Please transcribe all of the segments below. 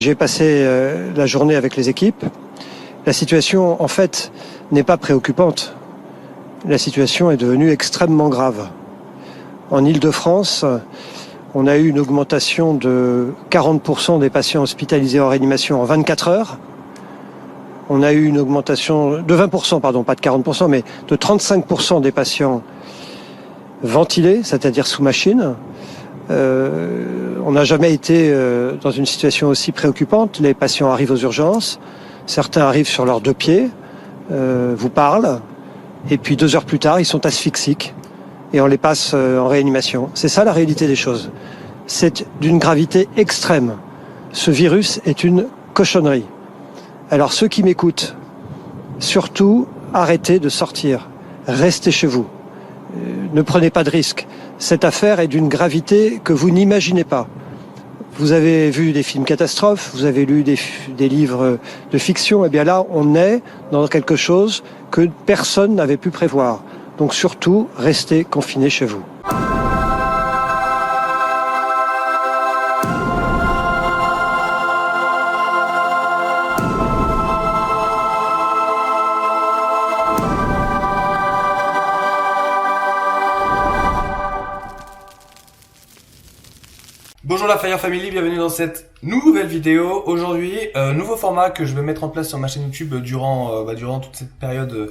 J'ai passé la journée avec les équipes. La situation, en fait, n'est pas préoccupante. La situation est devenue extrêmement grave. En Île-de-France, on a eu une augmentation de 40% des patients hospitalisés en réanimation en 24 heures. On a eu une augmentation de 20%, pardon, pas de 40%, mais de 35% des patients ventilés, c'est-à-dire sous machine. On n'a jamais été dans une situation aussi préoccupante. Les patients arrivent aux urgences, certains arrivent sur leurs deux pieds, vous parlent, et puis 2 heures plus tard, ils sont asphyxiques et on les passe en réanimation. C'est ça la réalité des choses. C'est d'une gravité extrême. Ce virus est une cochonnerie. Alors ceux qui m'écoutent, surtout arrêtez de sortir, restez chez vous, ne prenez pas de risques. Cette affaire est d'une gravité que vous n'imaginez pas. Vous avez vu des films catastrophes, vous avez lu des livres de fiction, et bien là, on est dans quelque chose que personne n'avait pu prévoir. Donc surtout, restez confinés chez vous. Bonjour la Fire Family, bienvenue dans cette nouvelle vidéo. Aujourd'hui, nouveau format que je vais mettre en place sur ma chaîne YouTube durant toute cette période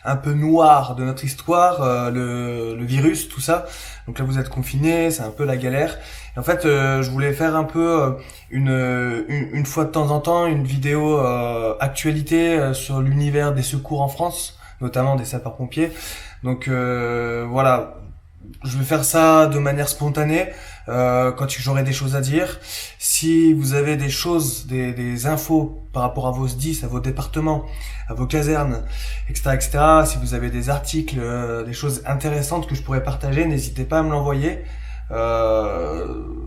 un peu noire de notre histoire, le virus, tout ça. Donc là vous êtes confinés, c'est un peu la galère. Et en fait, je voulais faire un peu une fois de temps en temps une vidéo actualité sur l'univers des secours en France, notamment des sapeurs-pompiers. Donc voilà. Je vais faire ça de manière spontanée, quand j'aurai des choses à dire. Si vous avez des choses, des infos par rapport à vos SDIS, à vos départements, à vos casernes, etc., etc., si vous avez des articles, des choses intéressantes que je pourrais partager, n'hésitez pas à me l'envoyer.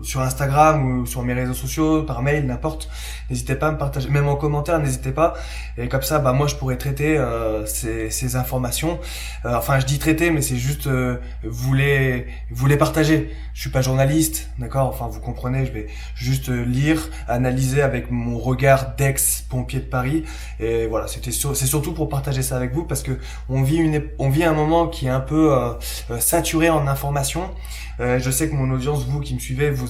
Sur Instagram ou sur mes réseaux sociaux, par mail, n'importe. N'hésitez pas à me partager, même en commentaire, n'hésitez pas. Et comme ça, moi je pourrais traiter ces informations. Enfin, je dis traiter, mais c'est juste vous les partager. Je suis pas journaliste, d'accord. Enfin, vous comprenez. Je vais juste lire, analyser avec mon regard d'ex-pompier de Paris. Et voilà, c'est surtout pour partager ça avec vous parce que on vit un moment qui est un peu saturé en informations. Je sais que mon audience, vous qui me suivez, vous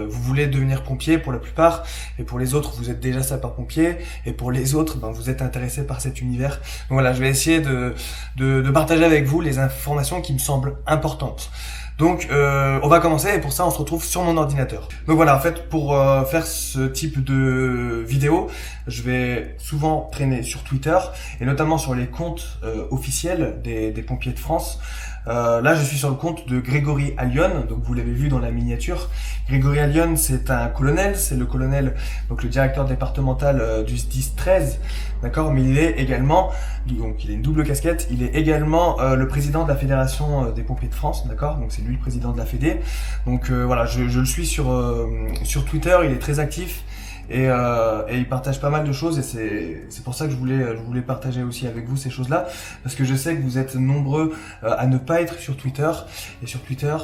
voulez devenir pompier pour la plupart, et pour les autres, vous êtes déjà sapeur-pompier, et pour les autres, vous êtes intéressés par cet univers. Donc voilà, je vais essayer de partager avec vous les informations qui me semblent importantes. Donc on va commencer, et pour ça on se retrouve sur mon ordinateur. Donc voilà, en fait pour faire ce type de vidéo, je vais souvent traîner sur Twitter, et notamment sur les comptes officiels des pompiers de France. Là je suis sur le compte de Grégory Allione, donc vous l'avez vu dans la miniature. Grégory Allione, c'est un colonel, c'est le colonel, donc le directeur départemental du SDIS 13, d'accord, mais il est également, donc il a une double casquette, il est également le président de la Fédération des pompiers de France, d'accord, donc c'est lui le président de la Fédé. Donc voilà, je le suis sur Twitter, il est très actif. Et il partage pas mal de choses, et c'est pour ça que je voulais partager aussi avec vous ces choses-là, parce que je sais que vous êtes nombreux à ne pas être sur Twitter, et sur Twitter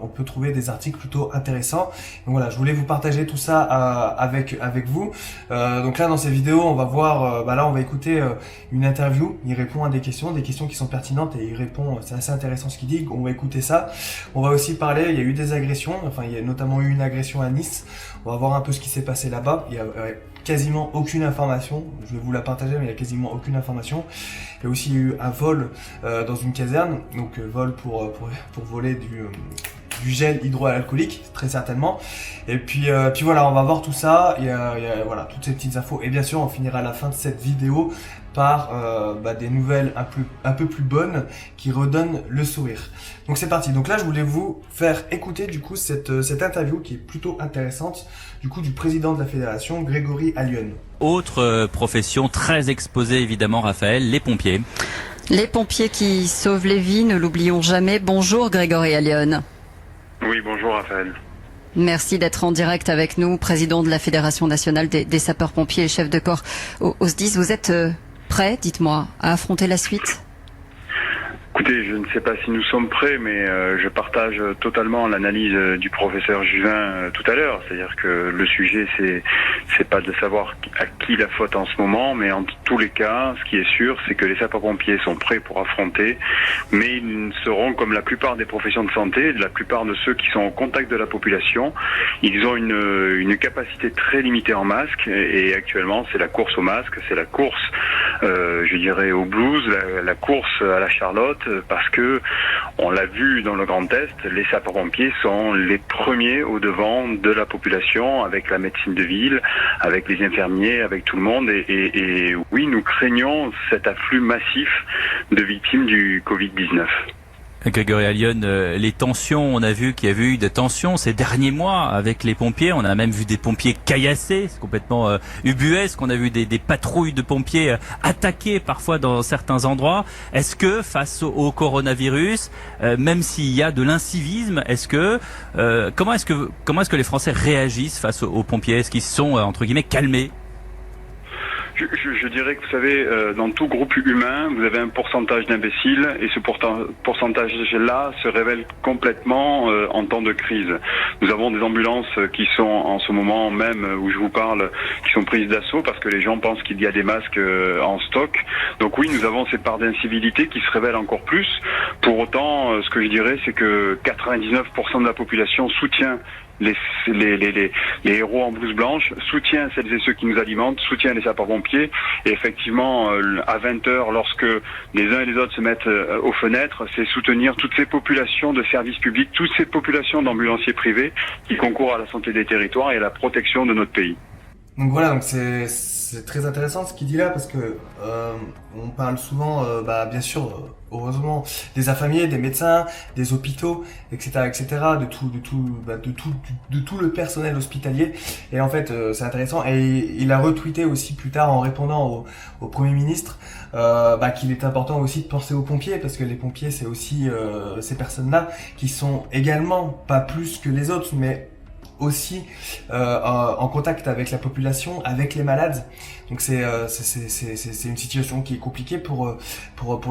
on peut trouver des articles plutôt intéressants. Donc voilà, je voulais vous partager tout ça avec vous. Donc là dans ces vidéos on va voir, là on va écouter une interview. Il répond à des questions qui sont pertinentes, et il répond, c'est assez intéressant ce qu'il dit. On va écouter ça. On va aussi parler, il y a eu des agressions, enfin il y a notamment eu une agression à Nice. On va voir un peu ce qui s'est passé là-bas. Il y a quasiment aucune information. Je vais vous la partager, mais il y a quasiment aucune information. Il y a aussi eu un vol dans une caserne. Donc vol pour voler du gel hydroalcoolique, très certainement. Et puis voilà, on va voir tout ça. Il y a voilà toutes ces petites infos. Et bien sûr, on finira à la fin de cette vidéo par des nouvelles un peu plus bonnes qui redonnent le sourire. Donc c'est parti. Donc là je voulais vous faire écouter du coup cette interview qui est plutôt intéressante du coup du président de la fédération, Grégory Allione. Autre profession très exposée évidemment, Raphaël, les pompiers. Les pompiers qui sauvent les vies, ne l'oublions jamais. Bonjour Grégory Allione. Oui, bonjour Raphaël. Merci d'être en direct avec nous, président de la Fédération nationale des sapeurs-pompiers et chef de corps au SDIS. Vous êtes prêt, dites-moi, à affronter la suite ? Écoutez, je ne sais pas si nous sommes prêts, mais je partage totalement l'analyse du professeur Juvin tout à l'heure. C'est-à-dire que le sujet, c'est pas de savoir à qui la faute en ce moment, mais en tous les cas, ce qui est sûr, c'est que les sapeurs-pompiers sont prêts pour affronter, mais ils seront comme la plupart des professions de santé, la plupart de ceux qui sont en contact de la population. Ils ont une capacité très limitée en masque, et actuellement, c'est la course au masque, c'est la course, je dirais, au blues, la course à la Charlotte, parce que on l'a vu dans le Grand Est, les sapeurs-pompiers sont les premiers au devant de la population, avec la médecine de ville, avec les infirmiers, avec tout le monde. Et oui, nous craignons cet afflux massif de victimes du Covid-19. Grégory Allione, les tensions, on a vu qu'il y avait eu des tensions ces derniers mois avec les pompiers. On a même vu des pompiers caillassés, c'est complètement ubuesque. On a vu des patrouilles de pompiers attaquées parfois dans certains endroits. Est-ce que face au coronavirus, même s'il y a de l'incivisme, comment est-ce que les Français réagissent face aux pompiers? Est-ce qu'ils se sont entre guillemets calmés? Je dirais que, vous savez, dans tout groupe humain, vous avez un pourcentage d'imbéciles, et ce pourcentage-là se révèle complètement en temps de crise. Nous avons des ambulances qui sont, en ce moment même où je vous parle, qui sont prises d'assaut parce que les gens pensent qu'il y a des masques en stock. Donc oui, nous avons cette part d'incivilité qui se révèle encore plus. Pour autant, ce que je dirais, c'est que 99% de la population soutient les héros en blouse blanche, soutient celles et ceux qui nous alimentent, soutient les sapeurs-pompiers. Et effectivement, à 20h, lorsque les uns et les autres se mettent aux fenêtres, c'est soutenir toutes ces populations de services publics, toutes ces populations d'ambulanciers privés qui concourent à la santé des territoires et à la protection de notre pays. Donc voilà, donc c'est très intéressant ce qu'il dit là, parce que on parle souvent, bien sûr, heureusement, des infirmiers, des médecins, des hôpitaux, etc., de tout le personnel hospitalier. Et en fait, c'est intéressant. Et il a retweeté aussi plus tard en répondant au Premier ministre qu'il est important aussi de penser aux pompiers, parce que les pompiers, c'est aussi ces personnes-là qui sont également pas plus que les autres, mais aussi en contact avec la population, avec les malades. Donc c'est une situation qui est compliquée pour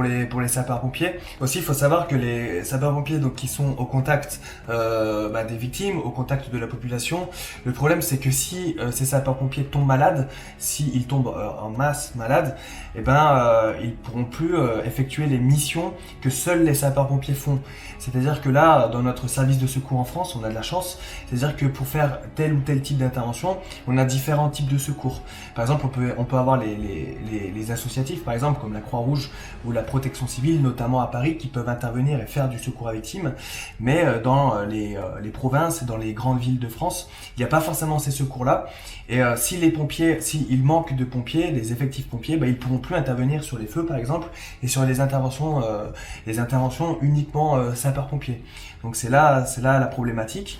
les sapeurs-pompiers. Aussi, il faut savoir que les sapeurs-pompiers, donc, qui sont au contact des victimes, au contact de la population, le problème, c'est que si ces sapeurs-pompiers tombent malades, s'ils tombent en masse malades, ils pourront plus effectuer les missions que seuls les sapeurs-pompiers font. C'est-à-dire que là, dans notre service de secours en France, on a de la chance. C'est-à-dire que pour faire tel ou tel type d'intervention, on a différents types de secours. Par exemple, on peut avoir les associatifs, par exemple, comme la Croix-Rouge ou la Protection Civile, notamment à Paris, qui peuvent intervenir et faire du secours à victimes. Mais dans les provinces et dans les grandes villes de France, il n'y a pas forcément ces secours-là. Et s'il manque de pompiers, des effectifs pompiers, ils pourront plus intervenir sur les feux, par exemple, et sur les interventions uniquement sapeurs-pompiers. Donc c'est là la problématique.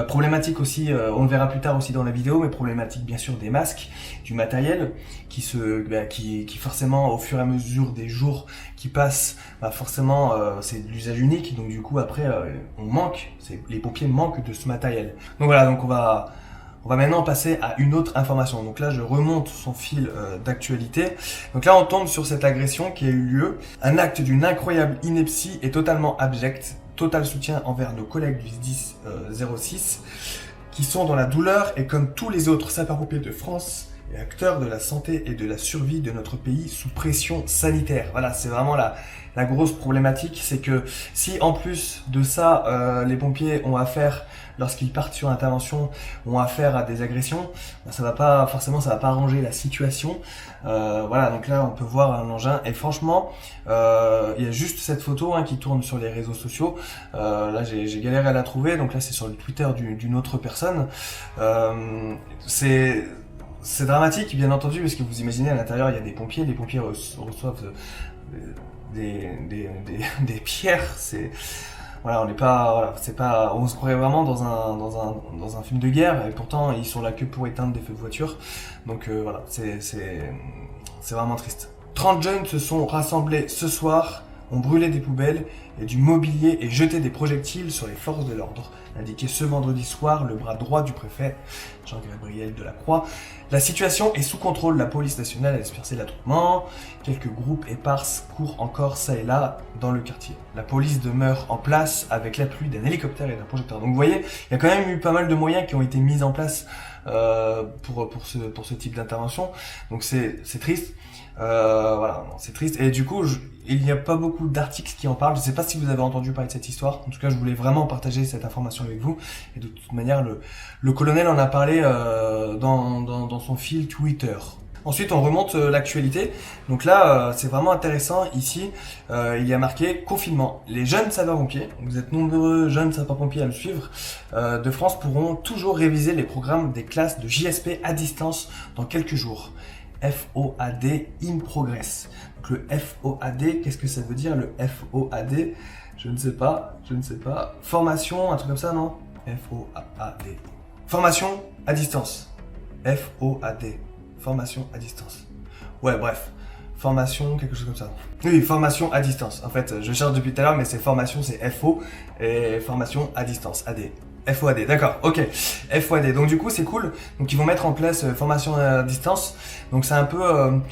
Problématique aussi, on le verra plus tard aussi dans la vidéo, mais problématique bien sûr des masques, du matériel qui forcément au fur et à mesure des jours qui passent, forcément c'est de l'usage unique. Donc du coup après les pompiers manquent de ce matériel. Donc voilà, donc on va maintenant passer à une autre information. Donc là, je remonte son fil d'actualité. Donc là, on tombe sur cette agression qui a eu lieu. Un acte d'une incroyable ineptie et totalement abjecte. Total soutien envers nos collègues du SDIS 06 qui sont dans la douleur et comme tous les autres sapeurs-pompiers de France et acteurs de la santé et de la survie de notre pays sous pression sanitaire. Voilà, c'est vraiment la grosse problématique. C'est que si en plus de ça, les pompiers ont affaire, lorsqu'ils partent sur intervention, ont affaire à des agressions, ça va pas arranger la situation. Voilà, donc là on peut voir un engin et franchement il y a juste cette photo qui tourne sur les réseaux sociaux. Là j'ai galéré à la trouver, donc là c'est sur le Twitter d'une autre personne. C'est dramatique bien entendu, parce que vous imaginez à l'intérieur il y a des pompiers, les pompiers reçoivent des pierres. On se croirait vraiment dans un film de guerre, et pourtant ils sont là que pour éteindre des feux de voiture. Donc c'est vraiment triste. 30 jeunes se sont rassemblés ce soir ont brûlé des poubelles et du mobilier et jeté des projectiles sur les forces de l'ordre, indiqué ce vendredi soir le bras droit du préfet Jean-Gabriel Delacroix. La situation est sous contrôle, la police nationale a dispersé l'attroupement, quelques groupes épars courent encore ça et là dans le quartier. La police demeure en place avec l'appui d'un hélicoptère et d'un projecteur. Donc vous voyez, il y a quand même eu pas mal de moyens qui ont été mis en place pour ce type d'intervention. Donc c'est triste. Voilà, c'est triste. Et du coup, il n'y a pas beaucoup d'articles qui en parlent. Je ne sais pas si vous avez entendu parler de cette histoire. En tout cas, je voulais vraiment partager cette information avec vous. Et de toute manière, le colonel en a parlé dans son fil Twitter. Ensuite, on remonte l'actualité. Donc là, c'est vraiment intéressant. Ici, il y a marqué confinement. Les jeunes sapeurs-pompiers, vous êtes nombreux jeunes sapeurs-pompiers à me suivre, de France pourront toujours réviser les programmes des classes de JSP à distance dans quelques jours. FOAD in progress. Donc le FOAD, qu'est-ce que ça veut dire le FOAD? Je ne sais pas. Formation, un truc comme ça, non? FOAD. Formation à distance. FOAD. Formation à distance. Ouais, bref. Formation, quelque chose comme ça. Oui, formation à distance. En fait, je cherche depuis tout à l'heure, mais c'est formation, c'est FO, et formation à distance, AD. FOAD, d'accord, ok. FOAD, donc du coup c'est cool. Donc ils vont mettre en place formation à distance. Donc c'est un peu,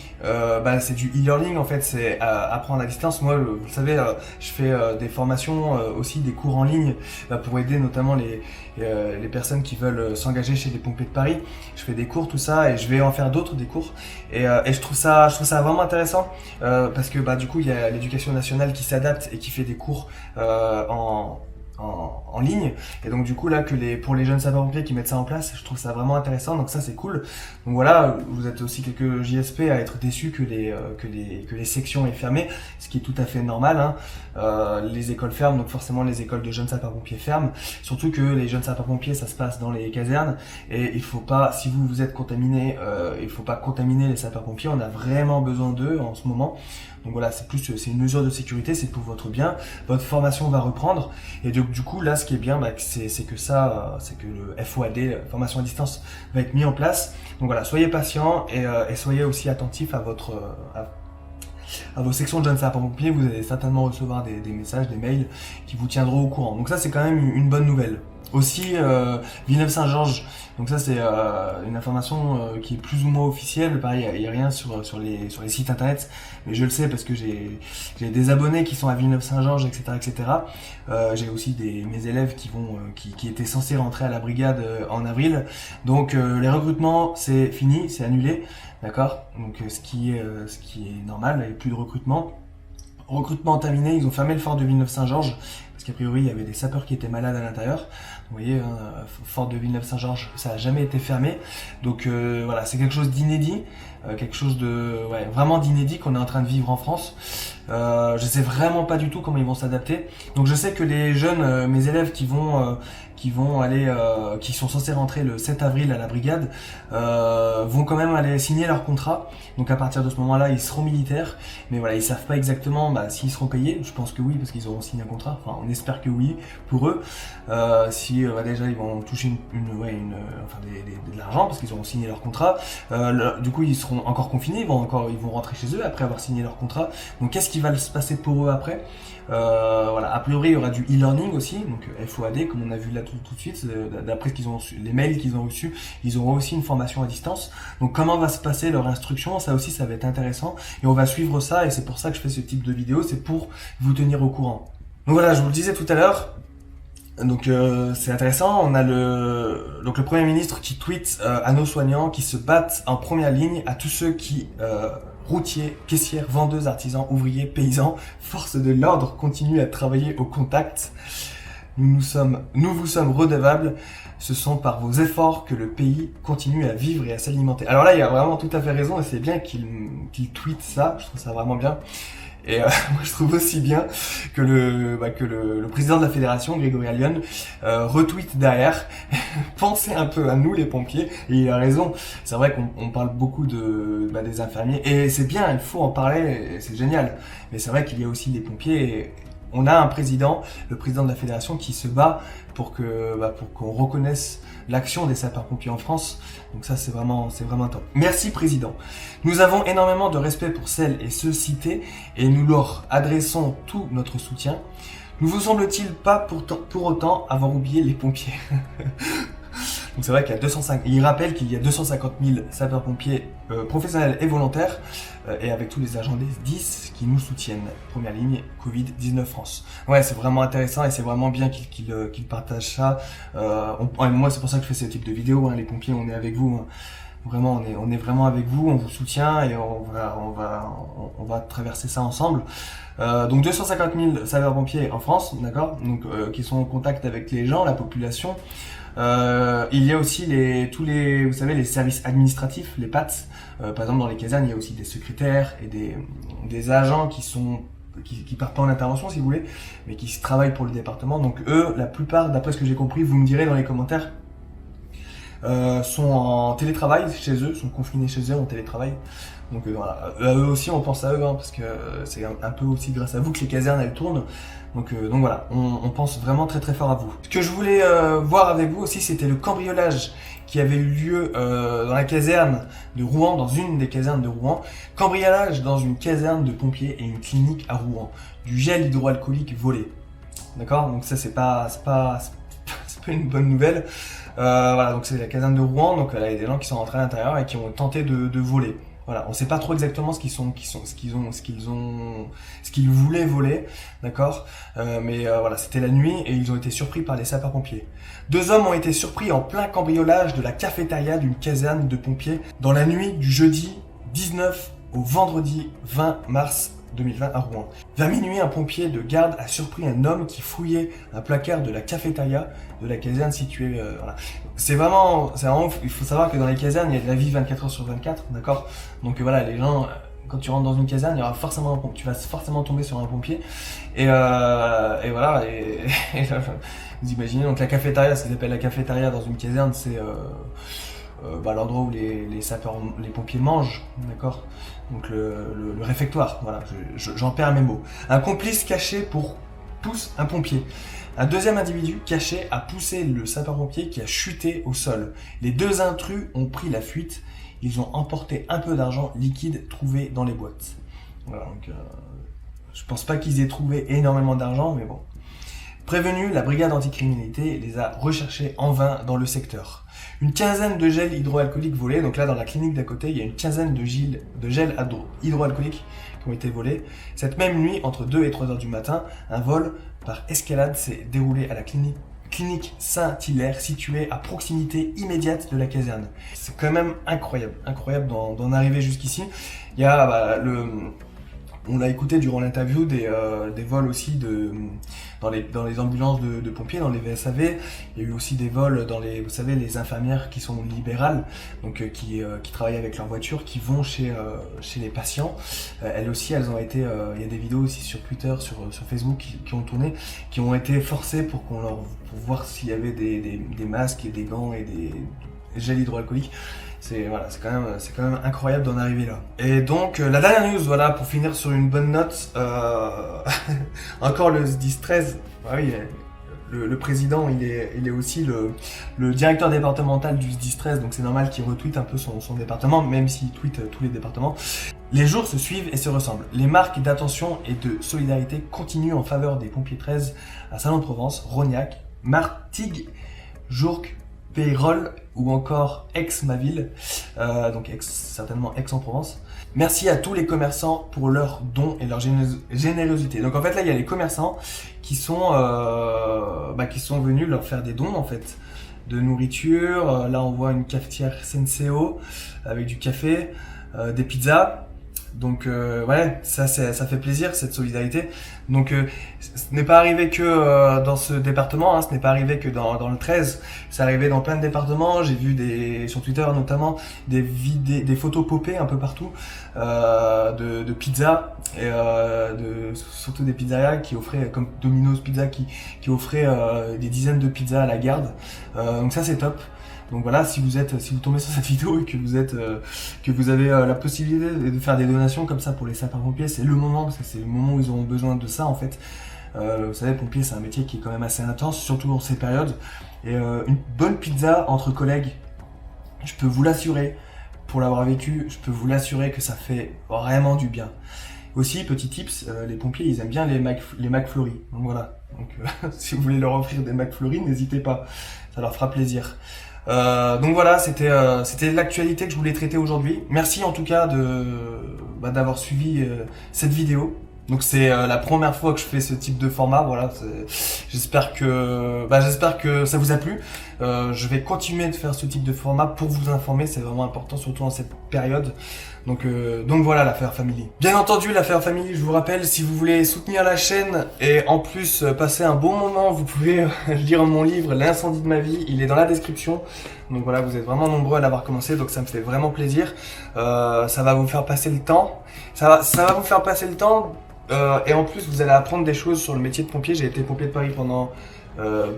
c'est du e-learning en fait, c'est apprendre à distance. Moi, vous le savez, je fais des formations, aussi des cours en ligne pour aider notamment les personnes qui veulent s'engager chez les pompiers de Paris. Je fais des cours, tout ça, et je vais en faire d'autres des cours. Et je trouve ça vraiment intéressant parce que du coup il y a l'éducation nationale qui s'adapte et qui fait des cours en ligne, et donc du coup là pour les jeunes sapeurs-pompiers qui mettent ça en place, je trouve ça vraiment intéressant, donc ça c'est cool. Donc voilà, vous êtes aussi quelques JSP à être déçus que les sections aient fermé, ce qui est tout à fait normal, hein. Les écoles ferment, donc forcément les écoles de jeunes sapeurs-pompiers ferment, surtout que les jeunes sapeurs-pompiers ça se passe dans les casernes, et il faut pas, si vous êtes contaminé, il faut pas contaminer les sapeurs-pompiers, on a vraiment besoin d'eux en ce moment. Donc voilà, c'est une mesure de sécurité, c'est pour votre bien. Votre formation va reprendre, et du coup là, ce qui est bien, c'est que le FOAD, formation à distance, va être mis en place. Donc voilà, soyez patients et soyez aussi attentifs à vos sections de jeunes sapeurs-pompiers. Vous allez certainement recevoir des messages, des mails qui vous tiendront au courant. Donc ça, c'est quand même une bonne nouvelle. Aussi, Villeneuve-Saint-Georges, donc ça c'est une information qui est plus ou moins officielle. Pareil, il y a rien sur les sites internet, mais je le sais parce que j'ai des abonnés qui sont à Villeneuve-Saint-Georges, etc. J'ai aussi mes élèves qui étaient censés rentrer à la brigade en avril. Donc les recrutements c'est fini, c'est annulé, d'accord. Donc ce qui est normal, il n'y a plus de recrutement. Recrutement terminé, ils ont fermé le fort de Villeneuve-Saint-Georges parce qu'a priori il y avait des sapeurs qui étaient malades à l'intérieur. Vous voyez, fort de Villeneuve-Saint-Georges, ça n'a jamais été fermé. Donc voilà, c'est quelque chose d'inédit, quelque chose de vraiment d'inédit qu'on est en train de vivre en France. Je sais vraiment pas du tout comment ils vont s'adapter. Donc je sais que les jeunes, mes élèves qui sont censés rentrer le 7 avril à la brigade, vont quand même aller signer leur contrat. Donc à partir de ce moment-là, ils seront militaires. Mais voilà, ils savent pas exactement s'ils seront payés. Je pense que oui, parce qu'ils auront signé un contrat. Enfin, on espère que oui pour eux. Déjà, ils vont toucher de l'argent parce qu'ils auront signé leur contrat. Du coup, ils seront encore confinés. Ils vont rentrer chez eux après avoir signé leur contrat. Donc qu'est-ce qui va se passer pour eux après? A priori il y aura du e-learning aussi, donc FOAD comme on a vu là tout de suite, d'après ce qu'ils ont reçu, les mails qu'ils ont reçus, ils auront aussi une formation à distance. Donc comment va se passer leur instruction, ça aussi ça va être intéressant, et on va suivre ça, et c'est pour ça que je fais ce type de vidéo, c'est pour vous tenir au courant. Donc voilà, je vous le disais tout à l'heure, donc c'est intéressant, on a le Premier ministre qui tweet à nos soignants qui se battent en première ligne, à tous ceux qui routiers, caissières, vendeuses, artisans, ouvriers, paysans, forces de l'ordre continuent à travailler au contact. Nous vous sommes redevables. Ce sont par vos efforts que le pays continue à vivre et à s'alimenter. Alors là, il a vraiment tout à fait raison, et c'est bien qu'il tweete ça. Je trouve ça vraiment bien. Et moi, je trouve aussi bien que le président de la fédération, Grégory Allione, retweet derrière. Pensez un peu à nous, les pompiers. Et il a raison. C'est vrai qu'on parle beaucoup des infirmiers. Et c'est bien, il faut en parler. C'est génial. Mais c'est vrai qu'il y a aussi les pompiers. on a un président, le président de la fédération, qui se bat pour qu'on reconnaisse l'action des sapeurs-pompiers en France. Donc ça, c'est vraiment top. Merci président. Nous avons énormément de respect pour celles et ceux cités et nous leur adressons tout notre soutien. Ne vous semble-t-il pas pour autant avoir oublié les pompiers? Donc c'est vrai qu'il y a 205. Il rappelle qu'il y a 250 000 sapeurs-pompiers professionnels et volontaires et avec tous les agents des 10 qui nous soutiennent. Première ligne Covid-19 France. Ouais, c'est vraiment intéressant et c'est vraiment bien qu'il partage ça. Moi, c'est pour ça que je fais ce type de vidéo. Hein. Les pompiers, on est avec vous. Hein. Vraiment, on est vraiment avec vous. On vous soutient et on va traverser ça ensemble. Donc 250 000 sapeurs-pompiers en France, d'accord. Donc qui sont en contact avec les gens, la population. Il y a aussi vous savez, les services administratifs, les PATS. Par exemple, dans les casernes, il y a aussi des secrétaires et des agents qui partent pas en intervention, si vous voulez, mais qui travaillent pour le département. Donc eux, la plupart, d'après ce que j'ai compris, vous me direz dans les commentaires, sont en télétravail chez eux, sont confinés chez eux en télétravail. Donc voilà, eux aussi, on pense à eux, hein, parce que c'est un peu aussi grâce à vous que les casernes elles tournent. Donc voilà, on pense vraiment très très fort à vous. Ce que je voulais voir avec vous aussi, c'était le cambriolage qui avait eu lieu dans la caserne de Rouen, dans une des casernes de Rouen. Cambriolage dans une caserne de pompiers et une clinique à Rouen. Du gel hydroalcoolique volé. D'accord? Donc ça c'est pas une bonne nouvelle. Voilà, donc c'est la caserne de Rouen, donc là il y a des gens qui sont rentrés à l'intérieur et qui ont tenté de voler. Voilà, on sait pas trop exactement ce qu'ils voulaient voler, d'accord, mais voilà, c'était la nuit et ils ont été surpris par les sapeurs-pompiers. 2 hommes ont été surpris en plein cambriolage de la cafétéria d'une caserne de pompiers dans la nuit du jeudi 19 au vendredi 20 mars 2020 à Rouen. Vers minuit, un pompier de garde a surpris un homme qui fouillait un placard de la cafétéria de la caserne située. Voilà. C'est vraiment ouf. Il faut savoir que dans les casernes, il y a de la vie 24 heures sur 24, d'accord. Donc voilà, les gens, quand tu rentres dans une caserne, tu vas forcément tomber sur un pompier. Et voilà. Et vous imaginez, donc la cafétéria, ce qu'ils appellent la cafétéria dans une caserne, c'est l'endroit où les pompiers mangent, d'accord. Donc le réfectoire, voilà, j'en perds mes mots. Un complice caché pousse un pompier. Un deuxième individu caché a poussé le sapeur-pompier qui a chuté au sol. Les 2 intrus ont pris la fuite. Ils ont emporté un peu d'argent liquide trouvé dans les boîtes. Voilà, donc je pense pas qu'ils aient trouvé énormément d'argent, mais bon. Prévenus, la brigade anticriminalité les a recherchés en vain dans le secteur. Une quinzaine de gels hydroalcooliques volés. Donc là, dans la clinique d'à côté, il y a une quinzaine de gels hydroalcooliques qui ont été volés. Cette même nuit, entre 2 et 3 heures du matin, un vol par escalade s'est déroulé à la clinique Saint-Hilaire, située à proximité immédiate de la caserne. C'est quand même incroyable d'en arriver jusqu'ici. Il y a on l'a écouté durant l'interview des vols aussi dans les ambulances de pompiers, dans les VSAV. Il y a eu aussi des vols dans vous savez, les infirmières qui sont libérales, donc qui travaillent avec leur voiture, qui vont chez les patients. Elles aussi, elles ont été. Il y a des vidéos aussi sur Twitter, sur Facebook qui ont tourné, qui ont été forcées pour voir s'il y avait des masques et des gants et des gels hydroalcooliques. C'est quand même incroyable d'en arriver là. Et donc la dernière news, voilà, pour finir sur une bonne note, encore le 10-13. Ah oui, le président, il est aussi le directeur départemental du 10-13, donc c'est normal qu'il retweete un peu son département, même s'il tweete tous les départements. Les jours se suivent et se ressemblent. Les marques d'attention et de solidarité continuent en faveur des pompiers 13 à Salon-de-Provence, Rognac, Martigues, Jourques, Pérols ou encore Aix-ma-ville, donc certainement Aix-en-Provence. Merci à tous les commerçants pour leurs dons et leur générosité. Donc en fait là il y a les commerçants qui sont venus leur faire des dons en fait de nourriture. Là on voit une cafetière Senseo avec du café, des pizzas. Donc ouais, ça fait plaisir cette solidarité. Donc ce n'est pas arrivé que dans ce département, hein, ce n'est pas arrivé que dans le 13, c'est arrivé dans plein de départements. J'ai vu sur Twitter notamment des photos popées un peu partout de pizzas et surtout des pizzerias qui offraient, comme Domino's Pizza qui offrait des dizaines de pizzas à la garde. Donc ça c'est top. Donc voilà, si vous tombez sur cette vidéo et que vous avez la possibilité de faire des donations comme ça pour les sapeurs-pompiers, c'est le moment, parce que c'est le moment où ils auront besoin de ça en fait. Vous savez, pompier, c'est un métier qui est quand même assez intense, surtout dans ces périodes. Et une bonne pizza entre collègues, je peux vous l'assurer, pour l'avoir vécu, je peux vous l'assurer que ça fait vraiment du bien. Aussi, petit tips, les pompiers, ils aiment bien les McFlurry. Donc voilà, donc, si vous voulez leur offrir des McFlurry, n'hésitez pas, ça leur fera plaisir. Donc voilà, c'était l'actualité que je voulais traiter aujourd'hui. Merci en tout cas d'avoir suivi cette vidéo. Donc c'est la première fois que je fais ce type de format. Voilà, j'espère que ça vous a plu. Je vais continuer de faire ce type de format pour vous informer. C'est vraiment important, surtout en cette période. Donc voilà, l'affaire Family. Bien entendu, l'affaire Family, je vous rappelle, si vous voulez soutenir la chaîne et en plus passer un bon moment, vous pouvez lire mon livre L'incendie de ma vie, il est dans la description. Donc voilà, vous êtes vraiment nombreux à l'avoir commencé, donc ça me fait vraiment plaisir. Ça va vous faire passer le temps. Ça va vous faire passer le temps et en plus vous allez apprendre des choses sur le métier de pompier. J'ai été pompier de Paris pendant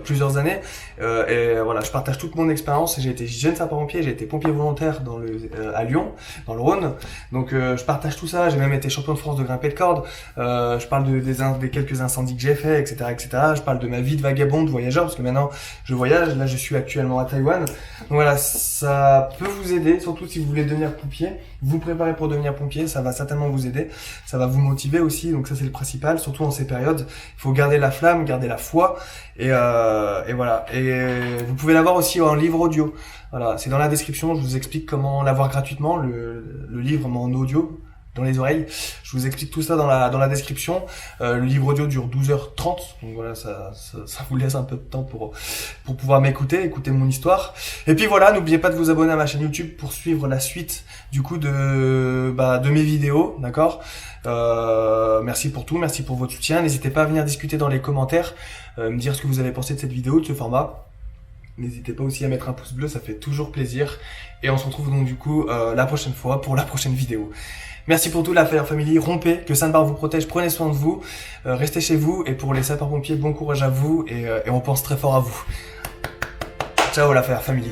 plusieurs années et voilà, je partage toute mon expérience. J'ai été jeune sapeur-pompier, j'ai été pompier volontaire à Lyon, dans le Rhône, donc je partage tout ça. J'ai même été champion de France de grimper de corde. Je parle des quelques incendies que j'ai fait, etc., etc. Je parle de ma vie de vagabond, de voyageur, parce que maintenant je voyage. Là, je suis actuellement à Taïwan. Donc voilà, ça peut vous aider, surtout si vous voulez devenir pompier. Vous préparez pour devenir pompier, ça va certainement vous aider. Ça va vous motiver aussi, donc ça c'est le principal, surtout en ces périodes. Il faut garder la flamme, garder la foi. Et voilà. Et vous pouvez l'avoir aussi en livre audio. Voilà, c'est dans la description. Je vous explique comment l'avoir gratuitement, le livre en audio dans les oreilles. Je vous explique tout ça dans la description. Le livre audio dure 12h30. Donc voilà, ça vous laisse un peu de temps pour pouvoir écouter mon histoire. Et puis voilà, n'oubliez pas de vous abonner à ma chaîne YouTube pour suivre la suite du coup de mes vidéos, d'accord. Merci pour tout, merci pour votre soutien. N'hésitez pas à venir discuter dans les commentaires, me dire ce que vous avez pensé de cette vidéo, de ce format. N'hésitez pas aussi à mettre un pouce bleu, ça fait toujours plaisir. Et on se retrouve donc du coup la prochaine fois pour la prochaine vidéo. Merci pour tout, l'affaire Family. Rompez, que Sainte-Barbe vous protège, prenez soin de vous, restez chez vous. Et pour les sapeurs-pompiers, bon courage à vous et on pense très fort à vous. Ciao l'affaire Family.